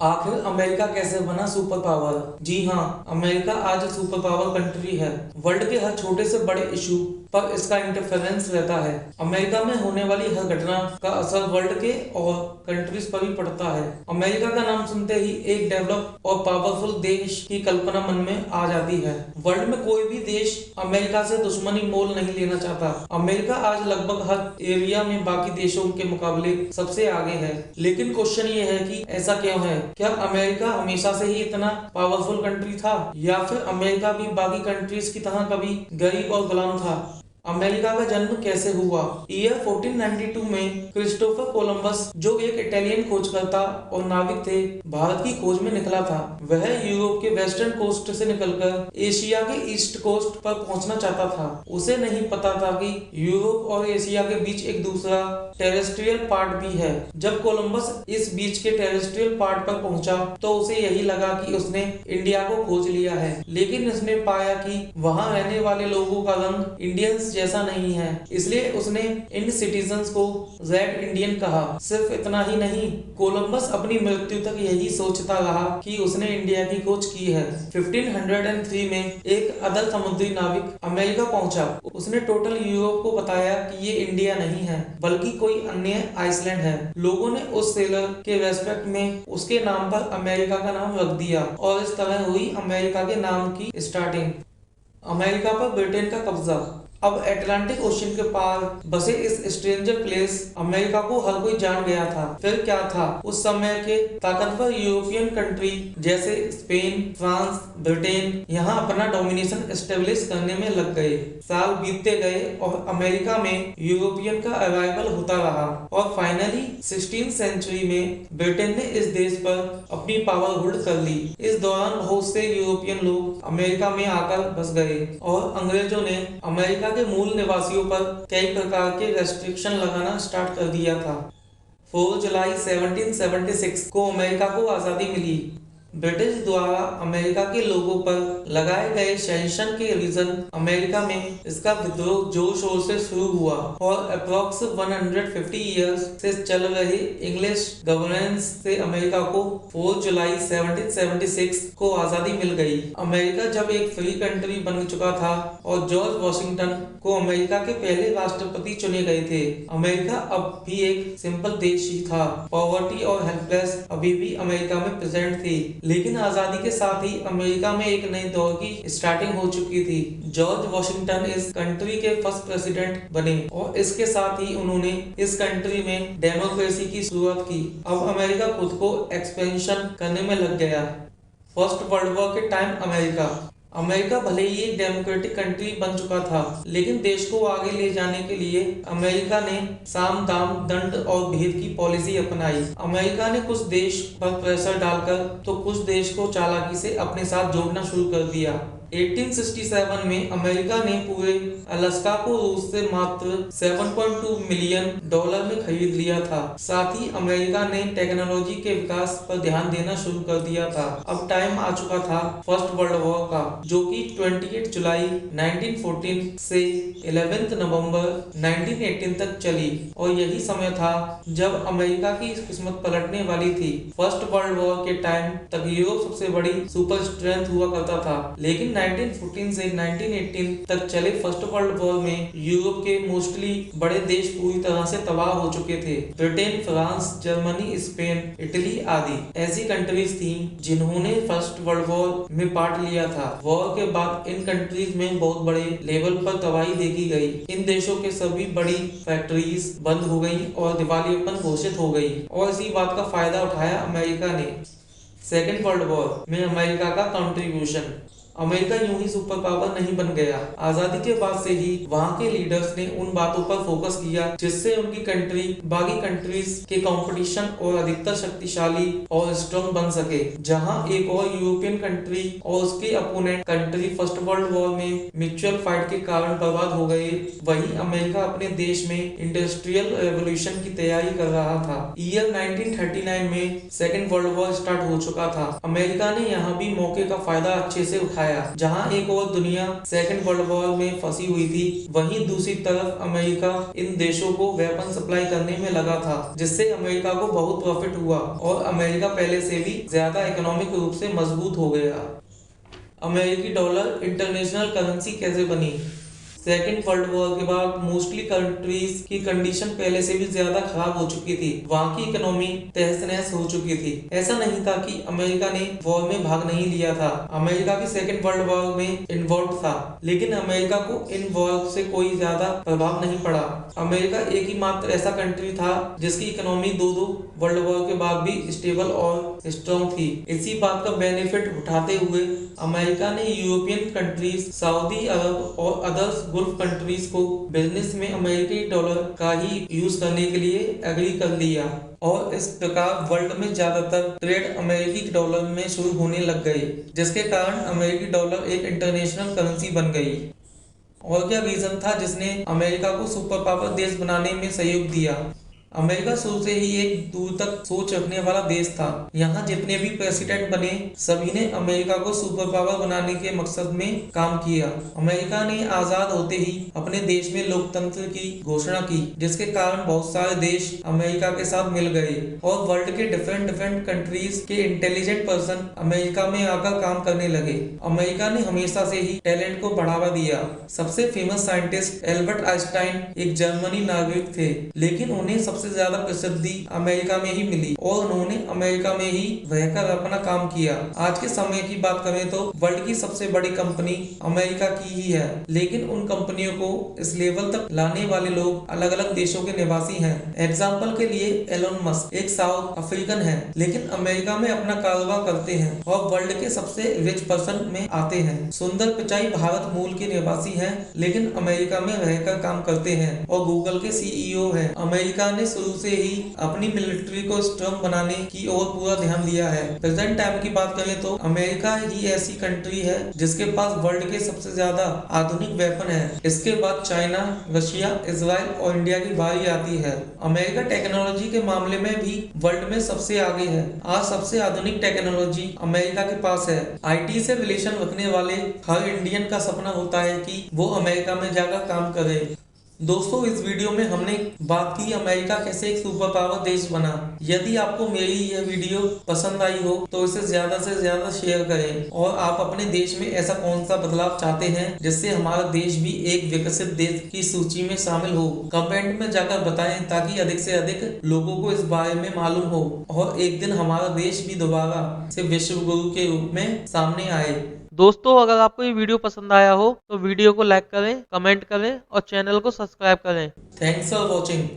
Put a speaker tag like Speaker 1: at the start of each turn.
Speaker 1: आखिर अमेरिका कैसे बना सुपर पावर? जी हाँ, अमेरिका आज सुपर पावर कंट्री है। वर्ल्ड के हर छोटे से बड़े इशू पर इसका इंटरफेरेंस रहता है। अमेरिका में होने वाली हर घटना का असर वर्ल्ड के और कंट्रीज पर भी पड़ता है। अमेरिका का नाम सुनते ही एक डेवलप और पावरफुल देश की कल्पना मन में आ जाती है। वर्ल्ड में कोई भी देश अमेरिका से दुश्मनी मोल नहीं लेना चाहता। अमेरिका आज लगभग हर एरिया में बाकी देशों के मुकाबले सबसे आगे है। लेकिन क्वेश्चन ये है कि ऐसा क्यों है? क्या अमेरिका हमेशा से ही इतना पावरफुल कंट्री था, या फिर अमेरिका भी बाकी कंट्रीज की तरह कभी गरीब और गुलाम था? अमेरिका का जन्म कैसे हुआ? ईयर 1492 में क्रिस्टोफर कोलंबस, जो एक इटालियन खोजकर्ता और नाविक थे, भारत की खोज में निकला था। वह यूरोप के वेस्टर्न कोस्ट से निकलकर एशिया के ईस्ट कोस्ट पर पहुंचना चाहता था। उसे नहीं पता था कि यूरोप और एशिया के बीच एक दूसरा टेरेस्ट्रियल पार्ट भी है। जब कोलंबस इस बीच के टेरेस्ट्रियल पार्ट पर पहुंचा तो उसे यही लगा कि उसने इंडिया को खोज लिया है, लेकिन उसने पाया कि वहां रहने वाले लोगों का रंग इंडियंस जैसा नहीं है, इसलिए उसने इन सिटीजन्स को रेड इंडियन कहा। सिर्फ इतना ही नहीं, कोलंबस अपनी मृत्यु तक यही सोचता रहा कि उसने इंडिया की खोज की है। 1503 में एक अदल समुद्री नाविक अमेरिका पहुंचा। उसने टोटल यूरोप को बताया कि ये इंडिया नहीं है, बल्कि कोई अन्य आइसलैंड है। लोगों ने उस सेलर के रेस्पेक्ट में उसके नाम पर अमेरिका का नाम रख दिया और इस तरह हुई अमेरिका के नाम की स्टार्टिंग। अमेरिका पर ब्रिटेन का कब्जा। अब अटलांटिक ओशन के पार बसे इस स्ट्रेंजर प्लेस अमेरिका को हर कोई जान गया था। फिर क्या था? उस समय के ताकतवर यूरोपियन कंट्री जैसे स्पेन, फ्रांस, ब्रिटेन यहाँ अपना डोमिनेशन एस्टेब्लिश करने में लग गए। साल बीतते गए और अमेरिका में यूरोपियन का अराइवल होता रहा और फाइनली 16th सेंचुरी में ब्रिटेन ने इस देश पर अपनी पावर होल्ड कर ली। इस दौरान बहुत से यूरोपियन लोग अमेरिका में आकर बस गए और अंग्रेजों ने अमेरिका के मूल निवासियों पर कई प्रकार के रेस्ट्रिक्शन लगाना स्टार्ट कर दिया था। 4 जुलाई 1776 को अमेरिका को आज़ादी मिली। ब्रिटिश द्वारा अमेरिका के लोगों पर लगाए गए सैंक्शन के रीजन अमेरिका में इसका विद्रोह जोर शोर से शुरू हुआ और अप्रॉक्स 150 ईयर्स से चल रहे इंग्लिश गवर्नेंस से अमेरिका को 4 जुलाई 1776 को आजादी मिल गई। अमेरिका जब एक फ्री कंट्री बन चुका था और जॉर्ज वॉशिंगटन को अमेरिका के पहले राष्ट्रपति चुने गए थे। अमेरिका अब भी एक सिंपल देश ही था। पॉवर्टी और हेल्पलेस अभी भी अमेरिका में प्रेजेंट थी, लेकिन आजादी के साथ ही अमेरिका में एक नए दौर की स्टार्टिंग हो चुकी थी। जॉर्ज वॉशिंगटन इस कंट्री के फर्स्ट प्रेसिडेंट बने और इसके साथ ही उन्होंने इस कंट्री में डेमोक्रेसी की शुरुआत की। अब अमेरिका खुद को एक्सपेंशन करने में लग गया। फर्स्ट वर्ल्ड वॉर के टाइम अमेरिका भले ही एक डेमोक्रेटिक कंट्री बन चुका था, लेकिन देश को आगे ले जाने के लिए अमेरिका ने साम दाम दंड और भेद की पॉलिसी अपनाई। अमेरिका ने कुछ देश पर प्रेशर डालकर तो कुछ देश को चालाकी से अपने साथ जोड़ना शुरू कर दिया। 1867 में अमेरिका ने पूरे अलास्का को रूस से मात्र $7.2 मिलियन में खरीद लिया था। साथ ही अमेरिका ने टेक्नोलॉजी के विकास पर ध्यान देना शुरू कर दिया था। अब टाइम आ चुका था फर्स्ट वर्ल्ड वॉर का, जो कि 28 जुलाई 1914 से 11 नवंबर 1918 तक चली और यही समय था जब अमेरिका की किस्मत पलटने वाली थी। फर्स्ट वर्ल्ड वॉर के टाइम तक यूरोप सबसे बड़ी सुपर स्ट्रेंथ हुआ करता था, लेकिन 1914 से 1918 तक चले फर्स्ट वर्ल्ड वॉर में यूरोप के मोस्टली बड़े देश पूरी तरह से तबाह हो चुके थे। Britain, France, Germany, Spain, Italy आदि ऐसी कंट्रीज थी जिन्होंने फर्स्ट वर्ल्ड वॉर में पार्ट लिया था। वॉर के बाद इन कंट्रीज में बहुत बड़े लेवल पर तबाही देखी गई। इन देशों के सभी बड़ी फैक्ट्रीज बंद हो गई और दिवालियापन घोषित हो गई और इसी बात का फायदा उठाया अमेरिका ने। सेकेंड वर्ल्ड वॉर में अमेरिका का कंट्रीब्यूशन। अमेरिका यूं ही सुपर पावर नहीं बन गया। आजादी के बाद से ही वहां के लीडर्स ने उन बातों पर फोकस किया जिससे उनकी कंट्री बाकी कंट्रीज के कंपटीशन और अधिकतर शक्तिशाली और स्ट्रांग बन सके। जहां एक और यूरोपियन कंट्री और उसके opponent country first world war में म्यूचुअल फाइट के कारण बर्बाद हो गए, वहीं अमेरिका अपने देश में इंडस्ट्रियल रेवोल्यूशन की तैयारी कर रहा था। ईयर 1939 में सेकेंड वर्ल्ड वॉर स्टार्ट हो चुका था। अमेरिका ने यहाँ भी मौके का फायदा अच्छे से उठाया आया। जहां एक और दुनिया सेकेंड वर्ल्ड वॉर में फंसी हुई थी, वहीं दूसरी तरफ अमेरिका इन देशों को वेपन सप्लाई करने में लगा था, जिससे अमेरिका को बहुत प्रॉफिट हुआ और अमेरिका पहले से भी ज्यादा इकोनॉमिक रूप से मजबूत हो गया। अमेरिकी डॉलर इंटरनेशनल करेंसी कैसे बनी? सेकेंड वर्ल्ड वॉर के बाद मोस्टली कंट्रीज की कंडीशन पहले से भी ज्यादा खराब हो चुकी थी। वहां की इकोनॉमी तहस नहस हो चुकी थी। ऐसा नहीं था कि अमेरिका ने वॉर में भाग नहीं लिया था, अमेरिका भी सेकेंड वर्ल्ड वॉर में इन्वॉल्व था, लेकिन अमेरिका को इन वॉर से कोई ज्यादा प्रभाव नहीं पड़ा। अमेरिका एक ही मात्र ऐसा कंट्री था जिसकी इकोनॉमी दो वर्ल्ड वॉर के बाद भी स्टेबल और स्ट्रॉन्ग थी। इसी बात का बेनिफिट उठाते हुए अमेरिका ने यूरोपियन कंट्रीज, सऊदी अरब और अदर्स गल्फ कंट्रीज को बिजनेस में अमेरिकी डॉलर का ही यूज करने के लिए एग्री कर लिया और इस प्रकार वर्ल्ड में ज्यादातर ट्रेड अमेरिकी डॉलर में शुरू होने लग गए, जिसके कारण अमेरिकी डॉलर एक इंटरनेशनल करेंसी बन गई। और क्या रीजन था जिसने अमेरिका को सुपर पावर देश बनाने में सहयोग दिया? अमेरिका शुरू से ही एक दूर तक सोच रखने वाला देश था। यहाँ जितने भी प्रेसिडेंट बने, सभी ने अमेरिका को सुपर पावर बनाने के मकसद में काम किया। अमेरिका ने आजाद होते ही अपने देश में लोकतंत्र की घोषणा की, जिसके कारण बहुत सारे देश अमेरिका के साथ मिल गए और वर्ल्ड के डिफरेंट कंट्रीज के इंटेलिजेंट पर्सन अमेरिका में आकर काम करने लगे। अमेरिका ने हमेशा से ही टैलेंट को बढ़ावा दिया। सबसे फेमस साइंटिस्ट एल्बर्ट आइंस्टाइन एक जर्मनी नागरिक थे, लेकिन उन्हें सबसे ज्यादा प्रसिद्धि अमेरिका में ही मिली और उन्होंने अमेरिका में ही रहकर अपना काम किया। आज के समय की बात करें तो वर्ल्ड की सबसे बड़ी कंपनी अमेरिका की ही है, लेकिन उन कंपनियों को इस लेवल तक लाने वाले लोग अलग अलग देशों के निवासी हैं। एग्जाम्पल के लिए एलोन मस्क एक साउथ अफ्रीकन है, लेकिन अमेरिका में अपना कारोबार करते हैं और वर्ल्ड के सबसे रिच पर्सन में आते हैं। सुंदर पिचाई भारत मूल के निवासी हैं, लेकिन अमेरिका में रहकर काम करते हैं और गूगल के सीईओ हैं। अमेरिका ने शुरू से ही अपनी मिलिट्री को स्ट्रॉन्ग बनाने की ओर पूरा ध्यान दिया है। प्रेजेंट टाइम की बात करें तो अमेरिका ही ऐसी कंट्री है जिसके पास वर्ल्ड के सबसे ज्यादा आधुनिक वेपन है। इसके बाद चाइना, रशिया, इजराइल और इंडिया की बारी आती है। अमेरिका टेक्नोलॉजी के मामले में भी वर्ल्ड में सबसे आगे है। आज सबसे आधुनिक टेक्नोलॉजी अमेरिका के पास है। IT से रिलेशन रखने वाले हर इंडियन का सपना होता है कि वो अमेरिका में जाकर काम करे। दोस्तों, इस वीडियो में हमने बात की अमेरिका कैसे एक सुपर पावर देश बना। यदि आपको मेरी यह वीडियो पसंद आई हो तो इसे ज्यादा से ज्यादा शेयर करें और आप अपने देश में ऐसा कौन सा बदलाव चाहते हैं जिससे हमारा देश भी एक विकसित देश की सूची में शामिल हो। कमेंट में जाकर बताएं ताकि अधिक से अधिक लोगों को इस बारे में मालूम हो और एक दिन हमारा देश भी दोबारा से विश्व गुरु के रूप में सामने आए। दोस्तों, अगर आपको ये वीडियो पसंद आया हो तो वीडियो को लाइक करें, कमेंट करें और चैनल को सब्सक्राइब करें। Thanks for watching.